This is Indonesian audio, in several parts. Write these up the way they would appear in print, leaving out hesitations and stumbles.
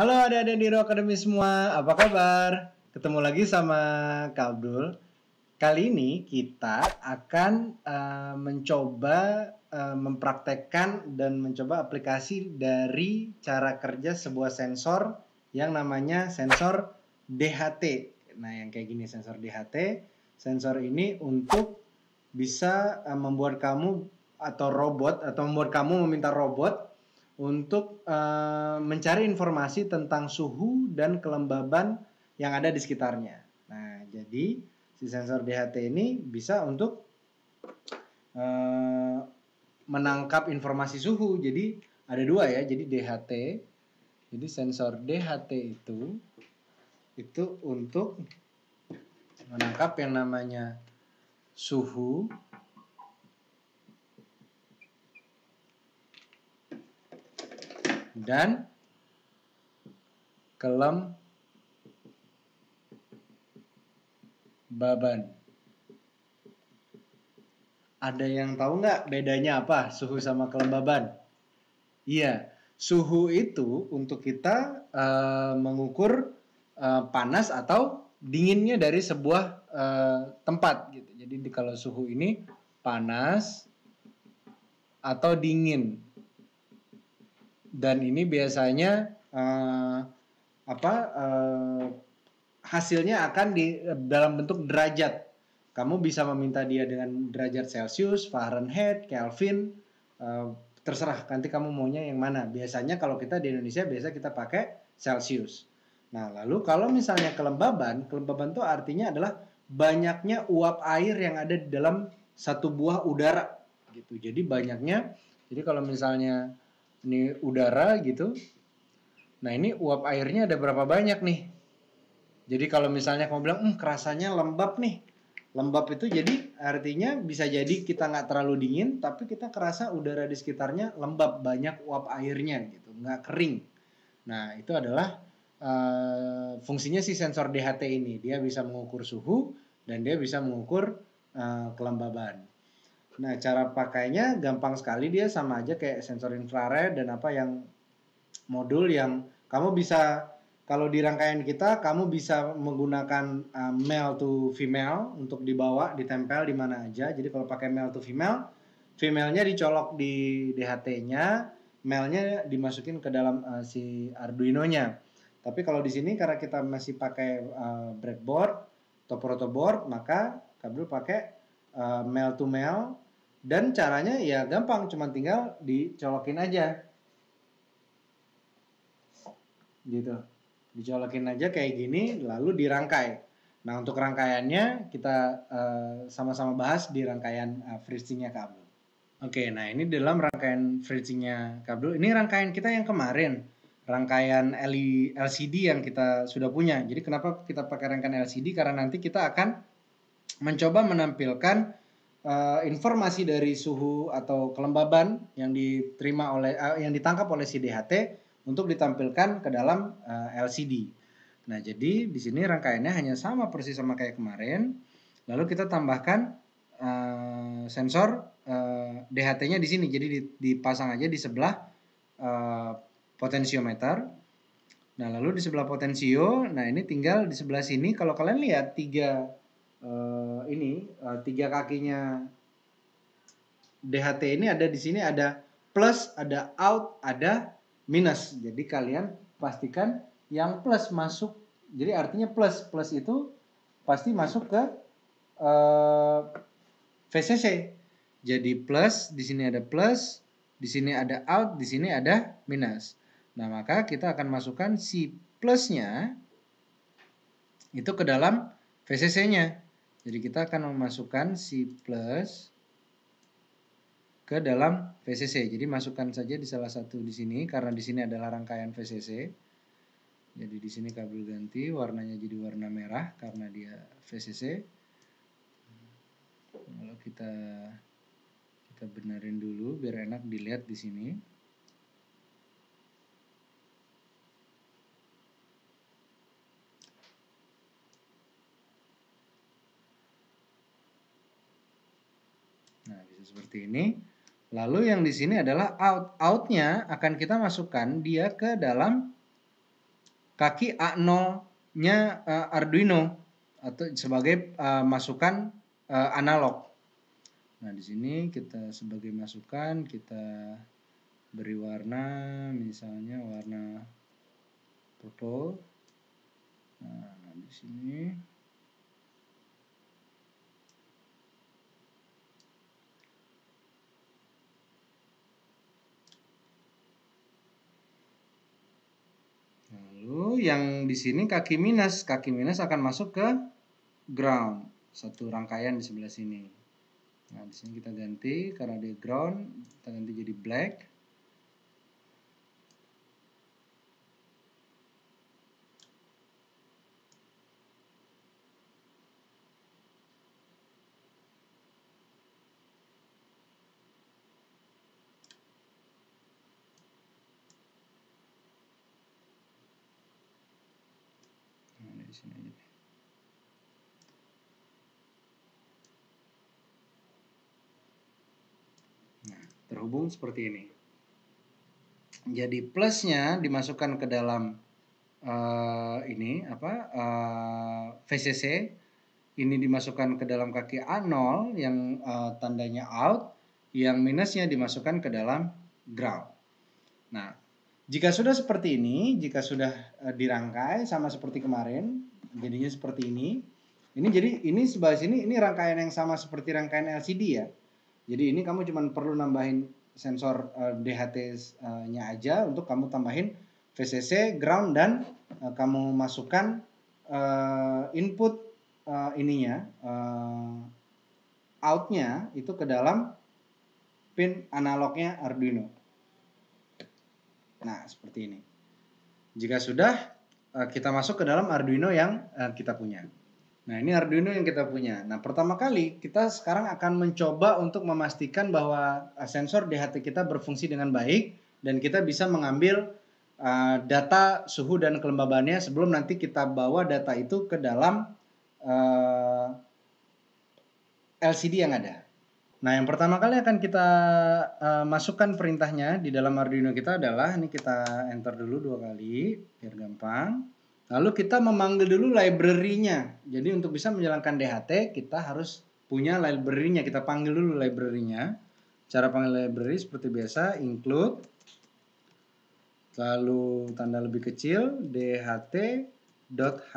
Halo adik-adik di Rock Academy semua, apa kabar? Ketemu lagi sama Kak Abdul. Kali ini kita akan mencoba mempraktekkan dan mencoba aplikasi dari cara kerja sebuah sensor yang namanya sensor DHT. Nah, yang kayak gini sensor DHT. Sensor ini untuk bisa membuat kamu atau robot atau membuat kamu meminta robot untuk mencari informasi tentang suhu dan kelembaban yang ada di sekitarnya. Nah, jadi si sensor DHT ini bisa untuk menangkap informasi suhu. Jadi ada dua ya. Jadi DHT. Jadi sensor DHT itu untuk menangkap yang namanya suhu dan kelembaban. Ada yang tahu nggak bedanya apa suhu sama kelembaban? Iya, suhu itu untuk kita mengukur panas atau dinginnya dari sebuah tempat gitu. Jadi kalau suhu ini panas atau dingin. Dan ini biasanya hasilnya akan dalam bentuk derajat. Kamu bisa meminta dia dengan derajat Celcius, Fahrenheit, Kelvin, terserah nanti kamu maunya yang mana. Biasanya kalau kita di Indonesia biasa kita pakai Celcius. Nah, lalu kalau misalnya kelembaban itu artinya adalah banyaknya uap air yang ada di dalam satu buah udara gitu. Jadi banyaknya, jadi kalau misalnya ini udara gitu, nah ini uap airnya ada berapa banyak nih. Jadi kalau misalnya kamu bilang, kerasanya lembab nih. Lembab itu jadi artinya bisa jadi kita nggak terlalu dingin, tapi kita kerasa udara di sekitarnya lembab, banyak uap airnya gitu, nggak kering. Nah, itu adalah fungsinya si sensor DHT ini. Dia bisa mengukur suhu dan dia bisa mengukur kelembaban. Nah, cara pakainya gampang sekali, dia sama aja kayak sensor infrared dan apa yang modul yang kamu bisa, kalau di rangkaian kita kamu bisa menggunakan male to female untuk dibawa, ditempel di mana aja. Jadi kalau pakai male to female, female-nya dicolok di DHT-nya, male-nya dimasukin ke dalam si Arduino-nya. Tapi kalau di sini karena kita masih pakai breadboard atau protoboard, maka Kabel pakai male to male, dan caranya ya gampang, cuma tinggal dicolokin aja. Gitu, dicolokin aja kayak gini lalu dirangkai. Nah, untuk rangkaiannya kita sama-sama bahas di rangkaian freezingnya kabel. Oke, nah ini dalam rangkaian freezingnya kabel. Ini rangkaian kita yang kemarin, rangkaian LCD yang kita sudah punya. Jadi kenapa kita pakai rangkaian LCD? Karena nanti kita akan mencoba menampilkan informasi dari suhu atau kelembaban yang diterima oleh yang ditangkap oleh si DHT untuk ditampilkan ke dalam LCD. Nah, jadi di sini rangkaiannya hanya sama persis sama kayak kemarin. Lalu kita tambahkan sensor DHT-nya di sini. Jadi dipasang aja di sebelah potentiometer. Nah, lalu di sebelah potensio, nah ini tinggal di sebelah sini. Kalau kalian lihat tiga kakinya DHT ini ada di sini, ada plus, ada out, ada minus. Jadi kalian pastikan yang plus masuk. Jadi artinya plus itu pasti masuk ke VCC. Jadi plus, di sini ada plus, di sini ada out, di sini ada minus. Nah, maka kita akan masukkan si plusnya itu ke dalam VCC-nya. Jadi kita akan memasukkan si plus ke dalam VCC. Jadi masukkan saja di salah satu di sini, karena di sini adalah rangkaian VCC. Jadi di sini kabel ganti warnanya jadi warna merah karena dia VCC. Kalau kita benerin dulu biar enak dilihat di sini. Nah, bisa seperti ini. Lalu yang di sini adalah out. Outnya akan kita masukkan dia ke dalam kaki A0-nya Arduino atau sebagai masukan analog. Nah, di sini kita sebagai masukan kita beri warna, misalnya warna purple. Nah, di sini lalu yang di sini kaki minus akan masuk ke ground, satu rangkaian di sebelah sini. Nah, di sini kita ganti karena di ground, kita ganti jadi black. Nah, di sini aja. Nah, terhubung seperti ini. Jadi plusnya dimasukkan ke dalam VCC, ini dimasukkan ke dalam kaki A0 yang tandanya out, yang minusnya dimasukkan ke dalam ground. Nah, jika sudah seperti ini, jika sudah dirangkai sama seperti kemarin, jadinya seperti ini. Ini sebelah sini ini rangkaian yang sama seperti rangkaian LCD ya. Jadi ini kamu cuma perlu nambahin sensor DHT-nya aja untuk kamu tambahin VCC, ground, dan kamu masukkan input outnya itu ke dalam pin analognya Arduino. Nah, seperti ini. Jika sudah, kita masuk ke dalam Arduino yang kita punya. Nah, ini Arduino yang kita punya. Nah, pertama kali kita sekarang akan mencoba untuk memastikan bahwa sensor DHT kita berfungsi dengan baik dan kita bisa mengambil data suhu dan kelembabannya sebelum nanti kita bawa data itu ke dalam LCD yang ada. Nah, yang pertama kali akan kita masukkan perintahnya di dalam Arduino kita adalah, ini kita enter dulu 2 kali biar gampang. Lalu kita memanggil dulu library-nya. Jadi untuk bisa menjalankan DHT kita harus punya library-nya. Kita panggil dulu library-nya. Cara panggil library seperti biasa, include, lalu tanda lebih kecil dht.h,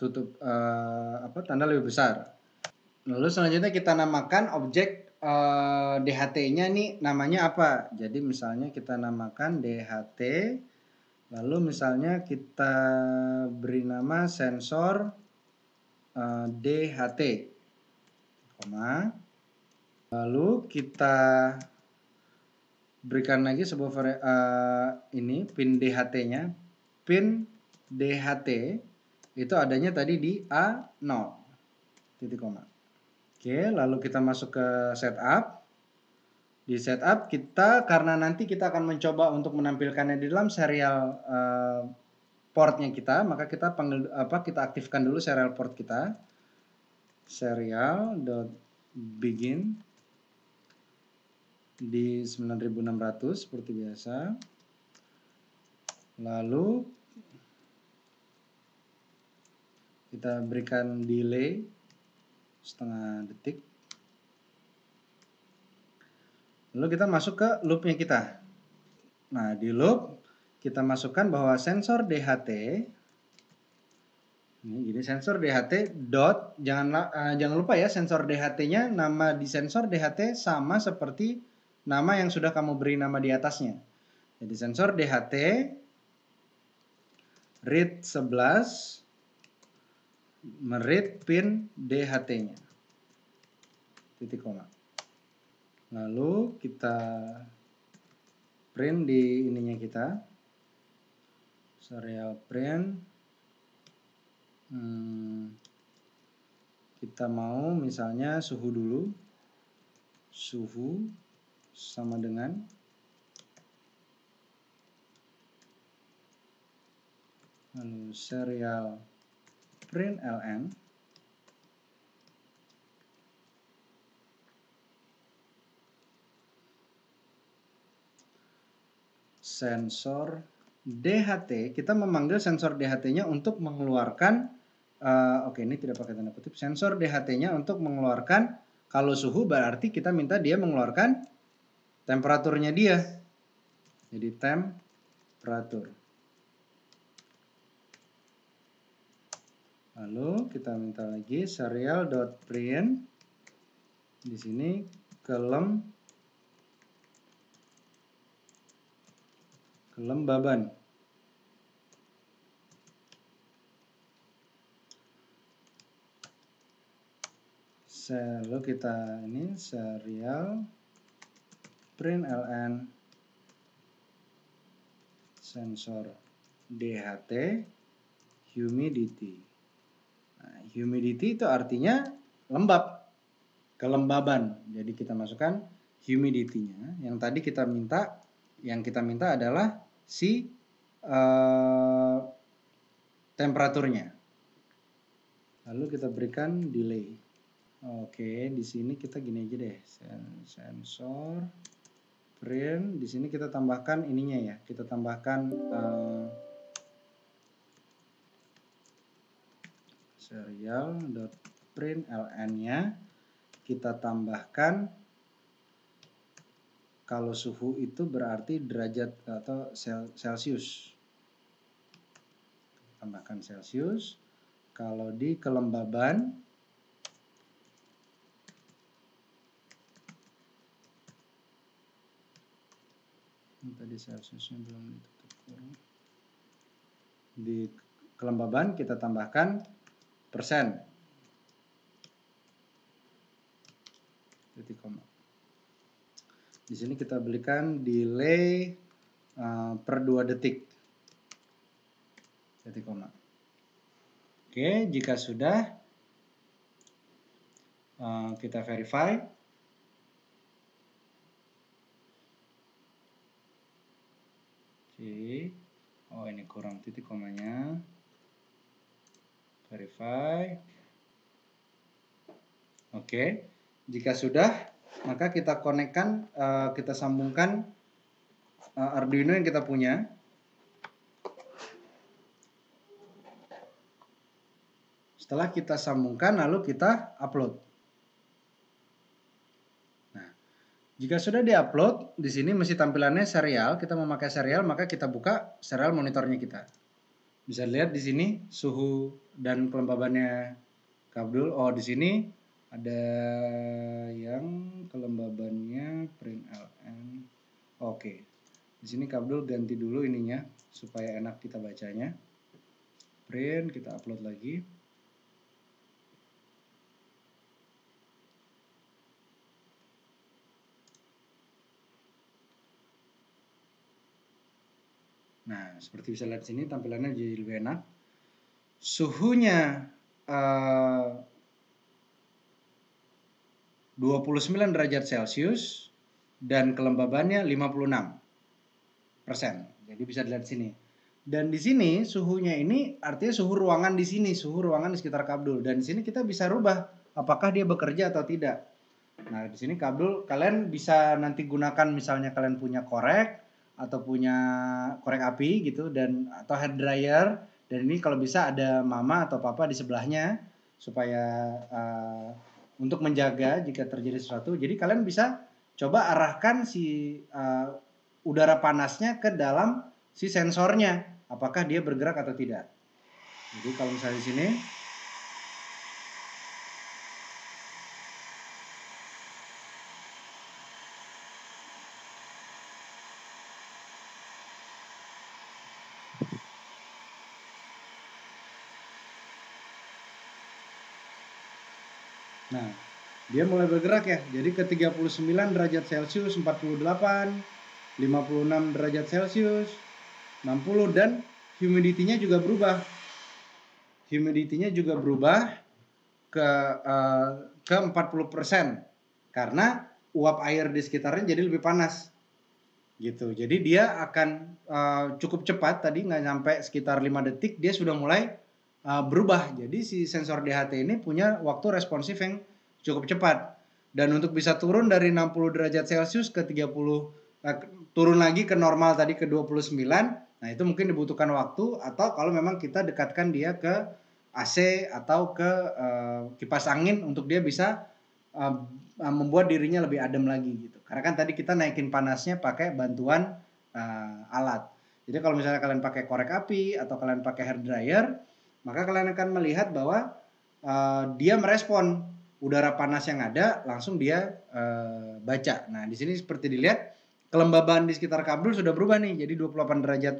tutup tanda lebih besar. Lalu selanjutnya kita namakan objek DHT-nya nih namanya apa. Jadi misalnya kita namakan DHT, lalu misalnya kita beri nama sensor DHT, lalu kita berikan lagi sebuah pin DHT-nya. Pin DHT itu adanya tadi di A0, titik koma. Oke, lalu kita masuk ke setup. Di setup kita, karena nanti kita akan mencoba untuk menampilkannya di dalam serial portnya kita, maka kita kita aktifkan dulu serial port kita. Serial.begin di 9600 seperti biasa. Lalu kita berikan delay setengah detik. Lalu kita masuk ke loopnya kita. Nah, di loop kita masukkan bahwa sensor DHT ini sensor DHT dot, jangan lupa ya, sensor DHT-nya, nama di sensor DHT sama seperti nama yang sudah kamu beri nama di atasnya. Jadi sensor DHT read 11 meread pin DHT-nya, titik koma. Lalu kita print di ininya kita, serial print. Kita mau misalnya suhu dulu, suhu sama dengan lalu serial print ln sensor DHT, kita memanggil sensor DHT-nya untuk mengeluarkan, oke ini tidak pakai tanda kutip, sensor DHT-nya untuk mengeluarkan, kalau suhu berarti kita minta dia mengeluarkan temperaturnya dia. Jadi temperatur. Lalu kita minta lagi serial.print di sini kelembaban. Lalu kita ini serial print ln sensor DHT humidity. Nah, humidity itu artinya lembab, kelembaban. Jadi kita masukkan humidity-nya. Yang tadi kita minta, adalah si temperaturnya. Lalu kita berikan delay. Oke, di sini kita gini aja deh, sensor print. Di sini kita tambahkan ininya ya, kita tambahkan serial.print ln-nya, kita tambahkan kalau suhu itu berarti derajat atau Celsius. Tambahkan Celsius. Kalau di kelembaban, ini tadi Celsiusnya belum ditutup kurung. Di kelembaban kita tambahkan persen. Titik koma. Di sini kita berikan delay per 2 detik. Titik koma. Oke, jika sudah kita verify. Oke. Oh, ini kurang titik komanya. Verify. Oke, jika sudah, maka kita konekkan, kita sambungkan Arduino yang kita punya. Setelah kita sambungkan, lalu kita upload. Nah, jika sudah diupload, di sini mesti tampilannya serial. Kita memakai serial, maka kita buka serial monitornya kita. Bisa lihat di sini suhu dan kelembabannya Kak Abdul. Oh, di sini ada yang kelembabannya print ln. Oke. Di sini Kak Abdul ganti dulu ininya supaya enak kita bacanya. Print, kita upload lagi. Nah, seperti bisa lihat di sini tampilannya jadi lebih enak. Suhunya 29 derajat Celcius dan kelembabannya 56%. Jadi bisa dilihat di sini. Dan di sini suhunya ini artinya suhu ruangan di sini, suhu ruangan di sekitar Kak Abdul. Dan di sini kita bisa rubah apakah dia bekerja atau tidak. Nah, di sini Kak Abdul, kalian bisa nanti gunakan misalnya kalian punya korek atau punya korek api gitu, dan atau hair dryer, dan ini kalau bisa ada mama atau papa di sebelahnya supaya untuk menjaga jika terjadi sesuatu. Jadi kalian bisa coba arahkan si udara panasnya ke dalam si sensornya, apakah dia bergerak atau tidak. Jadi kalau misalnya di sini nah, dia mulai bergerak ya. Jadi ke 39 derajat Celcius, 48, 56 derajat Celcius, 60, dan humidity-nya juga berubah. Humidity-nya juga berubah ke 40% karena uap air di sekitarnya jadi lebih panas. Gitu. Jadi dia akan cukup cepat, tadi nggak sampai sekitar 5 detik dia sudah mulai berubah. Jadi si sensor DHT ini punya waktu responsif yang cukup cepat. Dan untuk bisa turun dari 60 derajat Celcius ke 30, turun lagi ke normal tadi ke 29, Nah, itu mungkin dibutuhkan waktu, atau kalau memang kita dekatkan dia ke AC atau ke kipas angin untuk dia bisa membuat dirinya lebih adem lagi gitu. Karena kan tadi kita naikin panasnya pakai bantuan alat. Jadi kalau misalnya kalian pakai korek api atau kalian pakai hair dryer, maka kalian akan melihat bahwa dia merespon udara panas yang ada, langsung dia baca. Nah, di sini seperti dilihat kelembaban di sekitar kabel sudah berubah nih, jadi 28 derajat,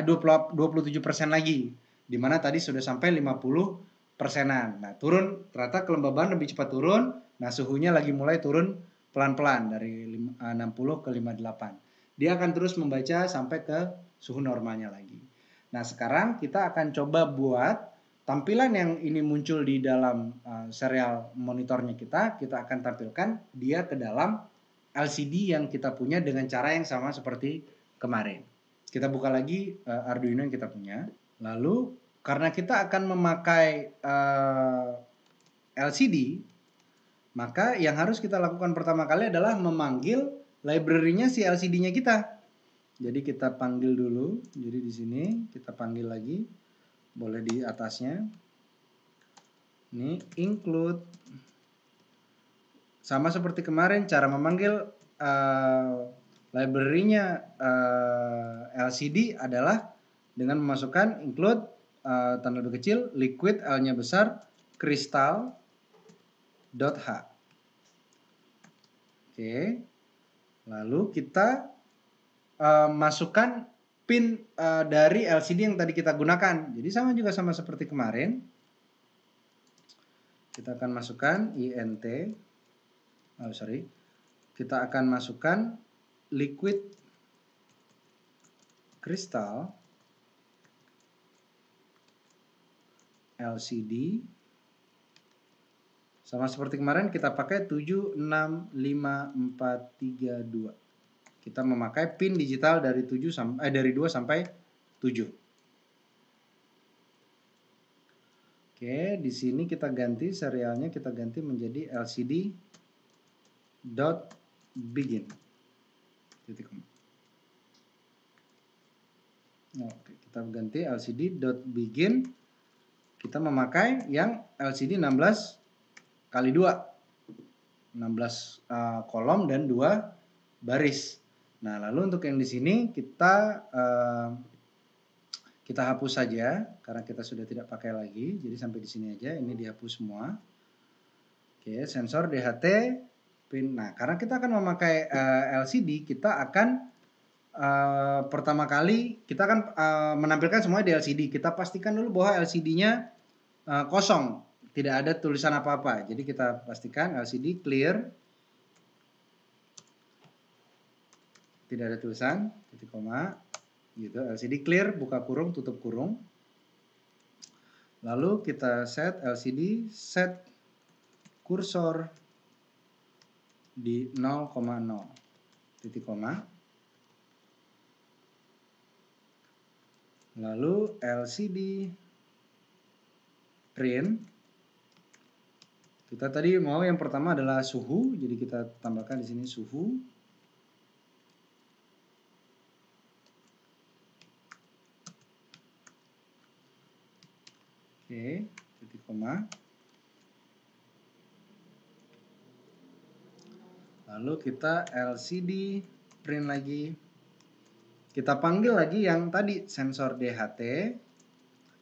27% lagi, dimana tadi sudah sampai 50%-an. Nah, turun, ternyata kelembaban lebih cepat turun. Nah, suhunya lagi mulai turun pelan-pelan dari 60 ke 58. Dia akan terus membaca sampai ke suhu normalnya lagi. Nah, sekarang kita akan coba buat tampilan yang ini muncul di dalam serial monitornya kita akan tampilkan dia ke dalam LCD yang kita punya dengan cara yang sama seperti kemarin. Kita buka lagi Arduino yang kita punya. Lalu karena kita akan memakai LCD, maka yang harus kita lakukan pertama kali adalah memanggil library-nya si LCD-nya kita. Jadi kita panggil dulu. Jadi di sini kita panggil lagi. Boleh di atasnya. Ini include. Sama seperti kemarin, cara memanggil library-nya LCD adalah dengan memasukkan include tanda lebih kecil, liquid L-nya besar, crystal.h. Oke. Lalu kita masukkan pin dari LCD yang tadi kita gunakan. Jadi sama juga sama seperti kemarin. Kita akan masukkan INT. Kita akan masukkan liquid crystal LCD. Sama seperti kemarin kita pakai 76542. Kita memakai pin digital dari 2 sampai 7. Oke, di sini kita ganti serialnya, kita ganti menjadi LCD.begin. Oke, kita ganti LCD.begin. Kita memakai yang LCD 16 kali 2. 16 kolom dan 2 baris. Nah, lalu untuk yang di sini kita hapus saja karena kita sudah tidak pakai lagi. Jadi sampai di sini aja, ini dihapus semua. Oke, sensor DHT pin. Nah, karena kita akan memakai LCD, kita akan pertama kali kita akan menampilkan semua di LCD. Kita pastikan dulu bahwa LCD-nya kosong, tidak ada tulisan apa-apa. Jadi kita pastikan LCD clear, tidak ada tulisan, titik koma, gitu. LCD clear, buka kurung, tutup kurung. Lalu kita set LCD set kursor di 0,0, titik koma. Lalu LCD print. Kita tadi mau yang pertama adalah suhu, jadi kita tambahkan di sini suhu. Oke, titik koma. Lalu kita LCD print lagi. Kita panggil lagi yang tadi sensor DHT.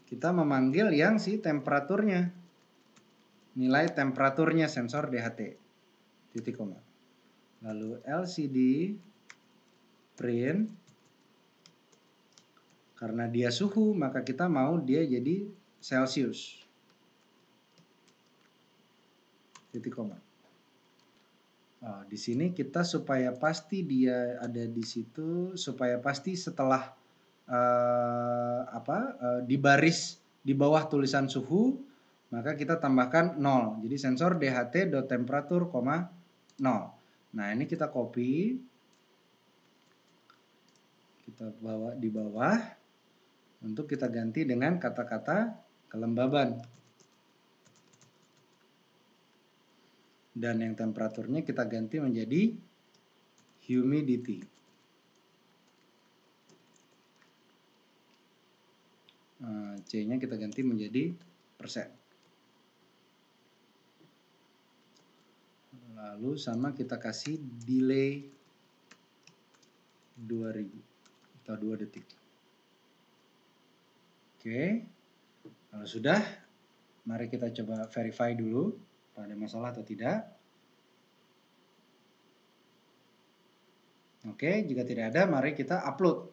Kita memanggil yang si temperaturnya. Nilai temperaturnya sensor DHT. Titik koma. Lalu LCD print. Karena dia suhu, maka kita mau dia jadi Celsius. Titik koma. Oh, di sini kita supaya pasti dia ada di situ, supaya pasti setelah di baris di bawah tulisan suhu, maka kita tambahkan 0. Jadi sensor DHT.temperature, 0. Nah, ini kita copy. Kita bawa di bawah untuk kita ganti dengan kata-kata kelembaban. Dan yang temperaturnya kita ganti menjadi humidity. C-nya kita ganti menjadi persen. Lalu sama kita kasih delay 2000 atau 2 detik. Oke. Kalau sudah, mari kita coba verify dulu ada masalah atau tidak. Oke, jika tidak ada, mari kita upload.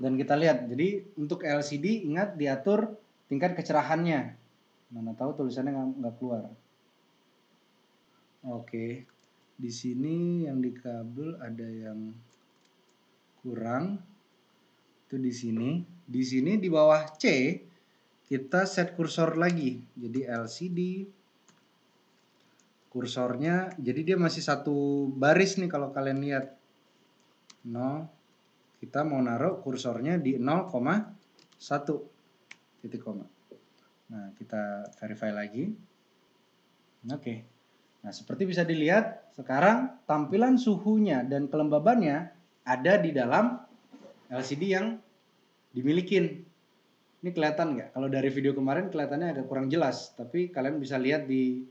Dan kita lihat, jadi untuk LCD ingat diatur tingkat kecerahannya. Mana tahu tulisannya nggak keluar. Oke, di sini yang di kabel ada yang kurang. Itu di sini. Di sini di bawah C kita set kursor lagi. Jadi LCD kursornya, jadi dia masih satu baris nih kalau kalian lihat. 0. Kita mau naruh kursornya di 0,1 titik koma. Nah, kita verify lagi. Oke. Nah, seperti bisa dilihat, sekarang tampilan suhunya dan kelembabannya ada di dalam LCD yang dimilikin. Ini kelihatan nggak? Kalau dari video kemarin kelihatannya agak kurang jelas, tapi kalian bisa lihat di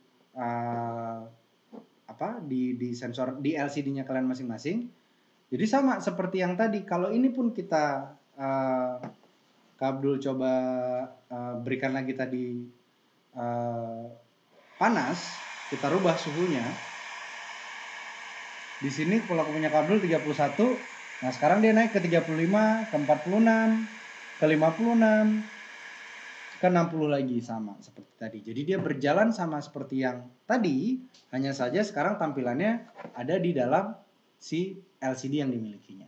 di sensor di LCD-nya kalian masing-masing. Jadi sama seperti yang tadi. Kalau ini pun kita Kak Abdul coba berikan lagi tadi panas, kita rubah suhunya. Di sini kalau aku punya kabel 31, nah sekarang dia naik ke 35, ke 46, ke 56, ke 60 lagi sama seperti tadi. Jadi dia berjalan sama seperti yang tadi, hanya saja sekarang tampilannya ada di dalam si LCD yang dimilikinya.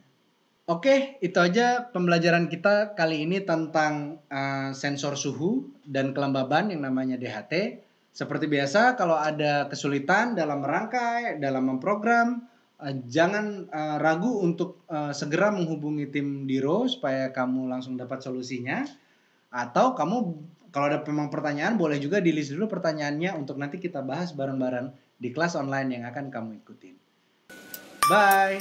Oke, itu aja pembelajaran kita kali ini tentang sensor suhu dan kelembaban yang namanya DHT. Seperti biasa, kalau ada kesulitan dalam merangkai, dalam memprogram, jangan ragu untuk segera menghubungi tim Diro supaya kamu langsung dapat solusinya. Atau kamu kalau ada memang pertanyaan, boleh juga di list dulu pertanyaannya untuk nanti kita bahas bareng-bareng di kelas online yang akan kamu ikutin. Bye!